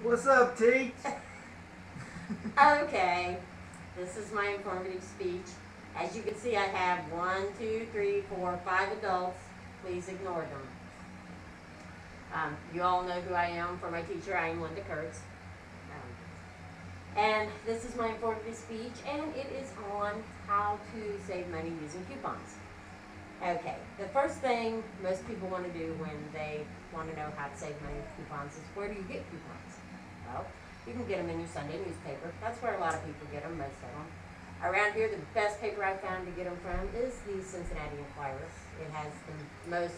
What's up, Tate? Okay, this is my informative speech. As you can see, I have 5 adults. Please ignore them. You all know who I am for my teacher. I am Linda Kurtz. And this is my informative speech, and it is on how to save money using coupons. Okay, the first thing most people want to do when they want to know how to save money with coupons is, where do you get coupons? Well, you can get them in your Sunday newspaper. That's where a lot of people get them, most of them. Around here, the best paper I've found to get them from is the Cincinnati Enquirer. It has the most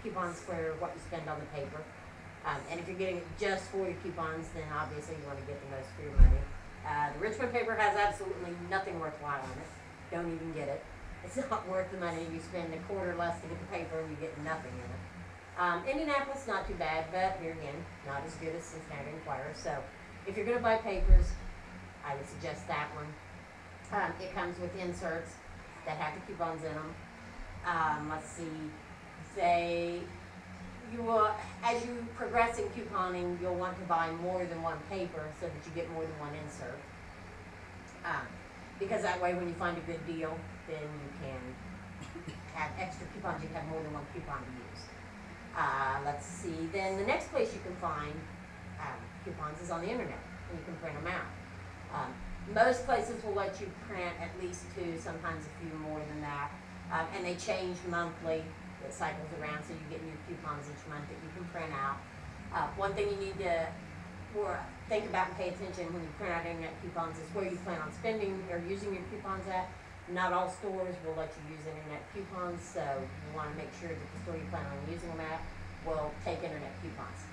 coupons for what you spend on the paper. And if you're getting it just for your coupons, then obviously you want to get the most for your money. The Richmond paper has absolutely nothing worthwhile in it. Don't even get it. It's not worth the money. You spend a quarter less to get the paper and you get nothing in it. Indianapolis, not too bad, but here again, not as good as Cincinnati Enquirer. So if you're going to buy papers, I would suggest that one. It comes with inserts that have the coupons in them. Let's see, they you will, as you progress in couponing, you'll want to buy more than one paper so that you get more than one insert. Because that way, when you find a good deal, then you can have extra coupons. You can have more than one coupon to use. Let's see. Then the next place you can find coupons is on the internet, and you can print them out. Most places will let you print at least two, sometimes a few more than that, and they change monthly. It cycles around, so you get new coupons each month that you can print out. One thing you need to think about and pay attention when you print out internet coupons is where you plan on spending or using your coupons at. Not all stores will let you use internet coupons, so you want to make sure that the store you plan on using them at will take internet coupons.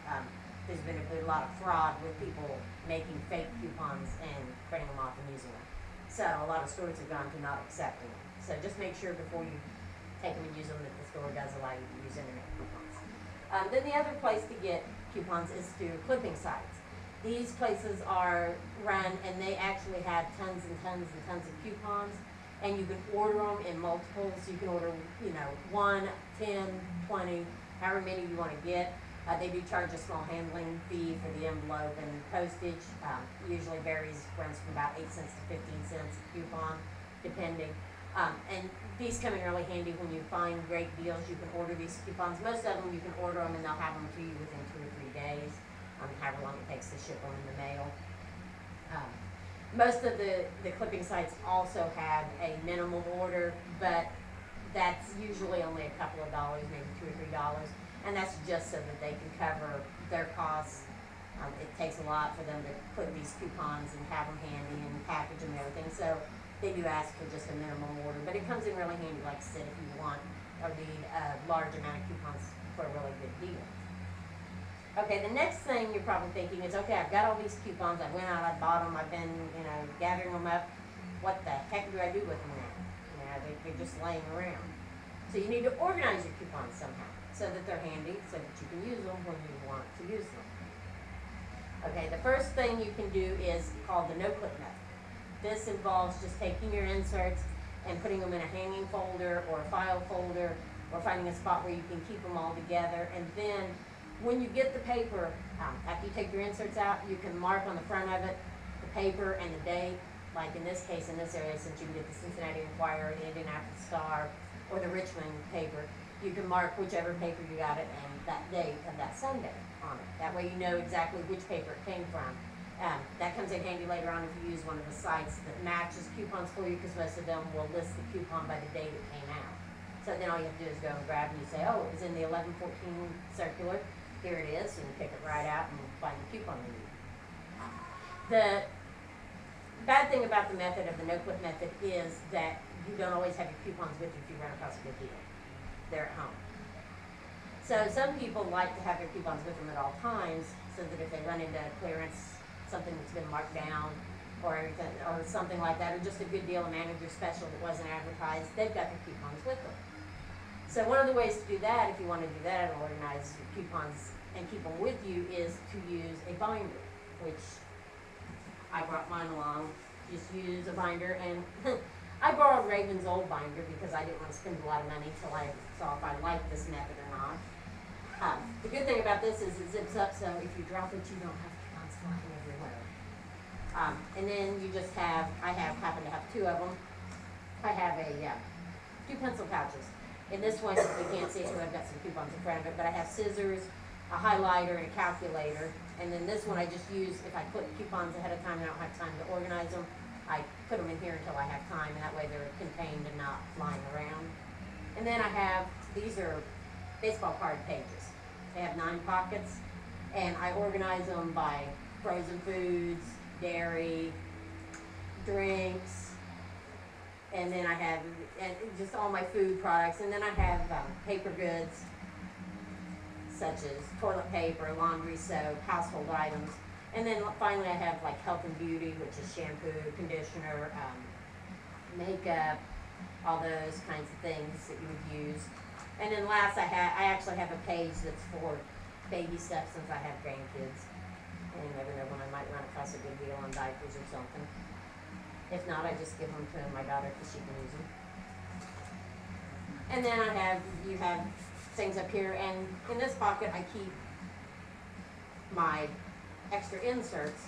There's been a lot of fraud with people making fake coupons and printing them off and using them. So a lot of stores have gone to not accepting them. So just make sure before you take them and use them that the store does allow you to use internet coupons. Then the other place to get coupons is through clipping sites. These places are run, and they actually have tons and tons and tons of coupons, and you can order them in multiples. You can order, 1, 10, 20, however many you want to get. They do charge a small handling fee for the envelope and postage. Usually runs from about 8 cents to 15 cents a coupon, depending. And these come in really handy when you find great deals. You can order these coupons. Most of them you can order them and they'll have them to you within 2 or 3 days, however long it takes to ship them in the mail. Most of the clipping sites also have a minimum order, but that's usually only a couple of dollars, maybe $2 or $3, and that's just so that they can cover their costs. It takes a lot for them to put these coupons and have them handy and package them and everything, so they do ask for just a minimum order, but it comes in really handy, like I said, if you want or need a large amount of coupons for a really good deal. Okay, the next thing you're probably thinking is, okay, I've got all these coupons, I went out, I bought them, I've been, gathering them up. What the heck do I do with them now? They're just laying around. So you need to organize your coupons somehow so that they're handy, so that you can use them when you want to use them. Okay, the first thing you can do is called the no-clip method. This involves just taking your inserts and putting them in a hanging folder or a file folder, or finding a spot where you can keep them all together, and then when you get the paper, after you take your inserts out, you can mark on the front of it the paper and the date. Like in this case, in this area, since you can get the Cincinnati Enquirer, the Indianapolis Star, or the Richmond paper, you can mark whichever paper you got it and that date of that Sunday on it. That way you know exactly which paper it came from. That comes in handy later on if you use one of the sites that matches coupons for you, because most of them will list the coupon by the date it came out. So then all you have to do is go and grab and you say, oh, it was in the 11/14 circular. Here it is, and you pick it right out and find the coupon you need. The bad thing about the method of the no-clip method is that you don't always have your coupons with you if you run across a good deal. They're at home. So some people like to have their coupons with them at all times, so that if they run into clearance, something that's been marked down, or something like that, or just a good deal, a manager special that wasn't advertised, they've got their coupons with them. So one of the ways to do that, if you want to do that and organize your coupons and keep them with you, is to use a binder, which I brought mine along. Just use a binder, and I borrowed Raven's old binder because I didn't want to spend a lot of money until I saw if I liked this method or not. The good thing about this is it zips up, so if you drop it, you don't have coupons flying everywhere. And then you just have, happen to have two of them. I have two pencil pouches. In this one, you can't see it, so I've got some coupons in front of it, but I have scissors, a highlighter, and a calculator. And then this one I just use, if I put coupons ahead of time and I don't have time to organize them, I put them in here until I have time, and that way they're contained and not flying around. And then I have, these are baseball card pages. They have 9 pockets, and I organize them by frozen foods, dairy, drinks, and then I have just all my food products, and then I have paper goods such as toilet paper, laundry soap, household items, and then finally I have like health and beauty, which is shampoo, conditioner, makeup, all those kinds of things that you would use. And then last I actually have a page that's for baby stuff since I have grandkids. And you never know when I might run across a good deal on diapers or something. If not, I just give them to my daughter because she can use them. And then you have things up here, and in this pocket I keep my extra inserts.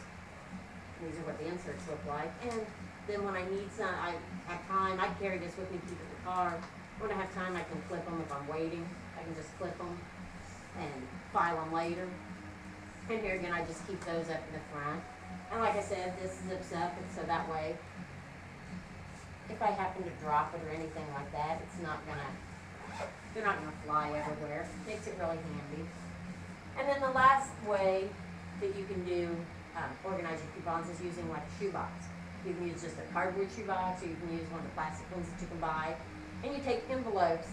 These are what the inserts look like. And then when I need some, I have time, I carry this with me, keep it in the car. When I have time, I can clip them if I'm waiting. I can just clip them and file them later. And here again, I just keep those up in the front. And like I said, this zips up, and so that way, if I happen to drop it or anything like that, they're not gonna fly everywhere. Makes it really handy. And then the last way that you can do organize your coupons is using like a shoebox. You can use just a cardboard shoebox, or you can use one of the plastic ones that you can buy. And you take envelopes,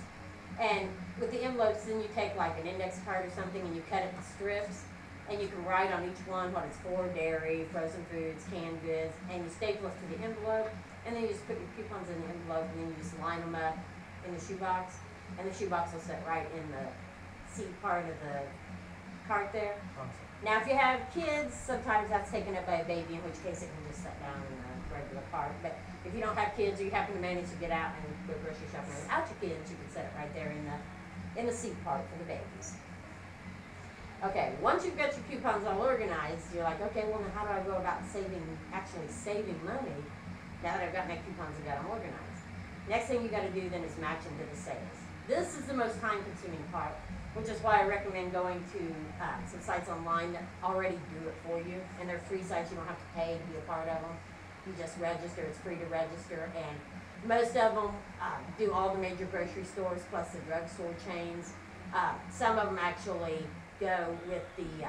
and with the envelopes, then you take like an index card or something, and you cut it in strips, and you can write on each one what it's for: dairy, frozen foods, canned goods, and you staple it to the envelope, and then you just put your coupons in the envelope, and then you just line them up in the shoebox, and the shoebox will sit right in the seat part of the cart there. Awesome. Now, if you have kids, sometimes that's taken up by a baby, in which case it can just sit down in the regular cart. But if you don't have kids, or you happen to manage to get out and go grocery shopping without your kids, you can set it right there in the seat part for the babies. Okay, once you've got your coupons all organized, you're like, okay, well, now how do I go about actually saving money now that I've got my coupons and got them organized? Next thing you got to do then is match them to the sales. This is the most time-consuming part, which is why I recommend going to some sites online that already do it for you. And they're free sites, you don't have to pay to be a part of them. You just register, it's free to register. And most of them do all the major grocery stores plus the drugstore chains. Some of them actually go with the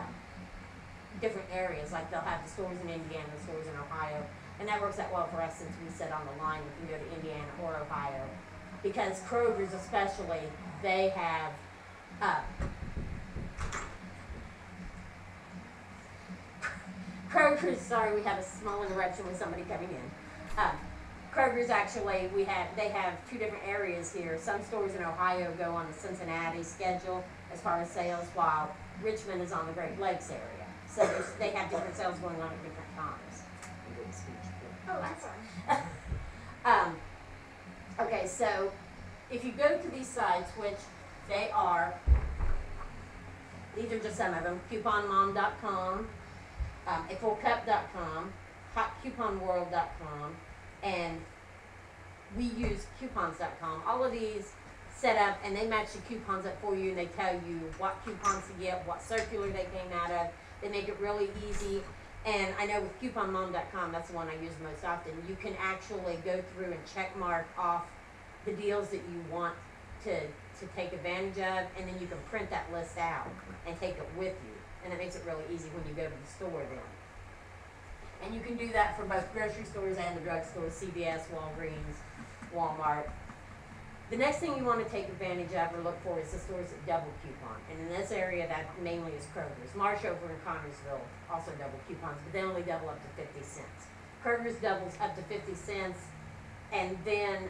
different areas, like they'll have the stores in Indiana, the stores in Ohio. And that works out well for us since we sit on the line, we can go to Indiana or Ohio. Because Kroger's especially, they have Kroger's, sorry, we have a small interruption with somebody coming in. Kroger's actually, they have 2 different areas here. Some stores in Ohio go on the Cincinnati schedule as far as sales, while Richmond is on the Great Lakes area. So they have different sales going on at different times. Oh, that's fine. Okay, so if you go to these sites, which these are just some of them: couponmom.com, fullcup.com, hotcouponworld.com, and we use coupons.com. All of these set up, and they match the coupons up for you, and they tell you what coupons to get, what circular they came out of. They make it really easy. And I know with couponmom.com, that's the one I use most often, you can actually go through and check mark off the deals that you want to take advantage of, and then you can print that list out and take it with you. And it makes it really easy when you go to the store then. And you can do that for both grocery stores and the drugstores: CVS, Walgreens, Walmart. The next thing you want to take advantage of or look for is the stores that double coupon. And in this area, that mainly is Kroger's. Marsh over in Connersville also double coupons, but they only double up to 50 cents. Kroger's doubles up to 50 cents, and then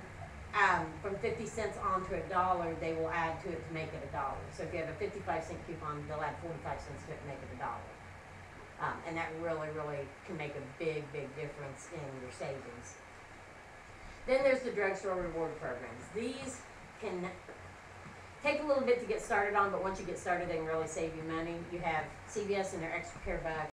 from 50 cents on to $1, they will add to it to make it $1. So if you have a 55-cent coupon, they'll add 45 cents to it to make it $1. And that really, really can make a big, big difference in your savings. Then there's the drugstore reward programs. These take a little bit to get started on, but once you get started, they can really save you money. You have CVS and their extra care bucks.